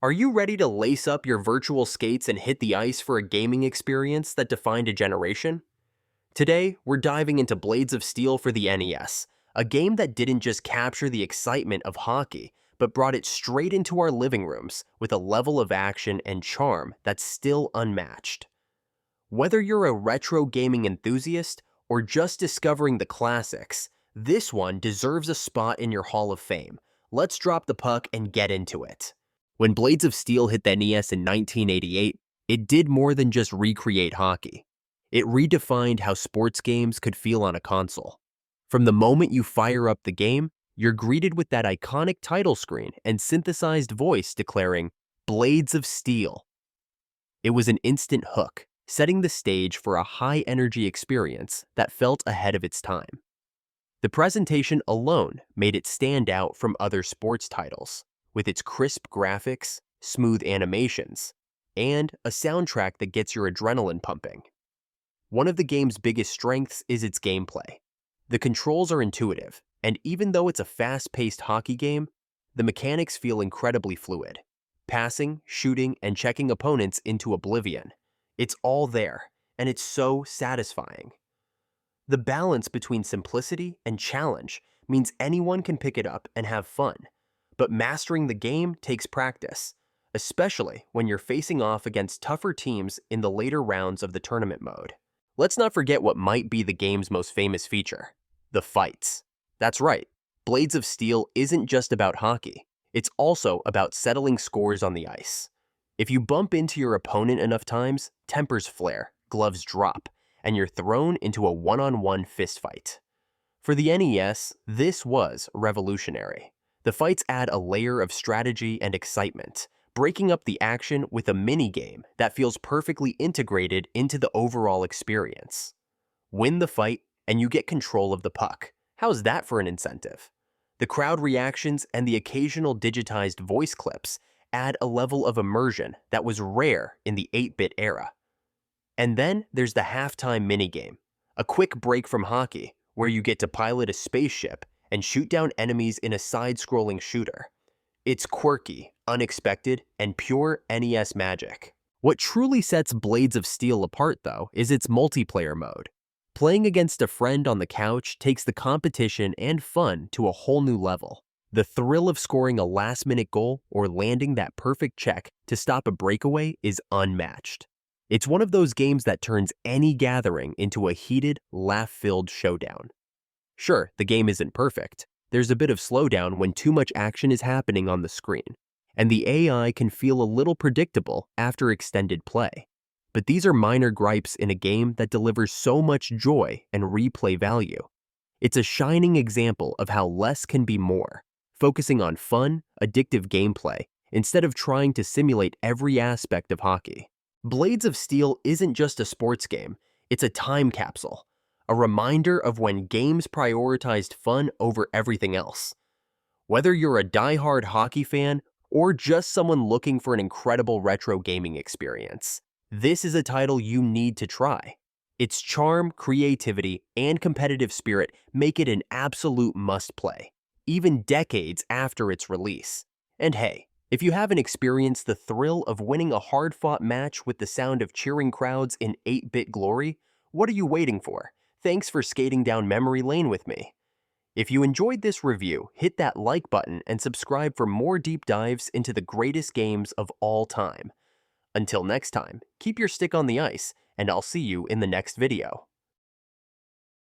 Are you ready to lace up your virtual skates and hit the ice for a gaming experience that defined a generation? Today, we're diving into Blades of Steel for the NES, a game that didn't just capture the excitement of hockey, but brought it straight into our living rooms with a level of action and charm that's still unmatched. Whether you're a retro gaming enthusiast or just discovering the classics, this one deserves a spot in your Hall of Fame. Let's drop the puck and get into it. When Blades of Steel hit the NES in 1988, it did more than just recreate hockey. It redefined how sports games could feel on a console. From the moment you fire up the game, you're greeted with that iconic title screen and synthesized voice declaring, "Blades of Steel." It was an instant hook, setting the stage for a high-energy experience that felt ahead of its time. The presentation alone made it stand out from other sports titles, with its crisp graphics, smooth animations, and a soundtrack that gets your adrenaline pumping. One of the game's biggest strengths is its gameplay. The controls are intuitive, and even though it's a fast-paced hockey game, the mechanics feel incredibly fluid. Passing, shooting, and checking opponents into oblivion. It's all there, and it's so satisfying. The balance between simplicity and challenge means anyone can pick it up and have fun, but mastering the game takes practice, especially when you're facing off against tougher teams in the later rounds of the tournament mode. Let's not forget what might be the game's most famous feature, the fights. That's right, Blades of Steel isn't just about hockey, it's also about settling scores on the ice. If you bump into your opponent enough times, tempers flare, gloves drop, and you're thrown into a one-on-one fistfight. For the NES, this was revolutionary. The fights add a layer of strategy and excitement, breaking up the action with a mini-game that feels perfectly integrated into the overall experience. Win the fight, and you get control of the puck. How's that for an incentive? The crowd reactions and the occasional digitized voice clips add a level of immersion that was rare in the 8-bit era. And then there's the halftime minigame, a quick break from hockey where you get to pilot a spaceship and shoot down enemies in a side-scrolling shooter. It's quirky, unexpected, and pure NES magic. What truly sets Blades of Steel apart, though, is its multiplayer mode. Playing against a friend on the couch takes the competition and fun to a whole new level. The thrill of scoring a last-minute goal or landing that perfect check to stop a breakaway is unmatched. It's one of those games that turns any gathering into a heated, laugh-filled showdown. Sure, the game isn't perfect. There's a bit of slowdown when too much action is happening on the screen, and the AI can feel a little predictable after extended play. But these are minor gripes in a game that delivers so much joy and replay value. It's a shining example of how less can be more, focusing on fun, addictive gameplay instead of trying to simulate every aspect of hockey. Blades of Steel isn't just a sports game, it's a time capsule, a reminder of when games prioritized fun over everything else. Whether you're a die-hard hockey fan or just someone looking for an incredible retro gaming experience, this is a title you need to try. Its charm, creativity, and competitive spirit make it an absolute must-play, even decades after its release. And hey, if you haven't experienced the thrill of winning a hard-fought match with the sound of cheering crowds in 8-bit glory, what are you waiting for? Thanks for skating down memory lane with me. If you enjoyed this review, hit that like button and subscribe for more deep dives into the greatest games of all time. Until next time, keep your stick on the ice, and I'll see you in the next video.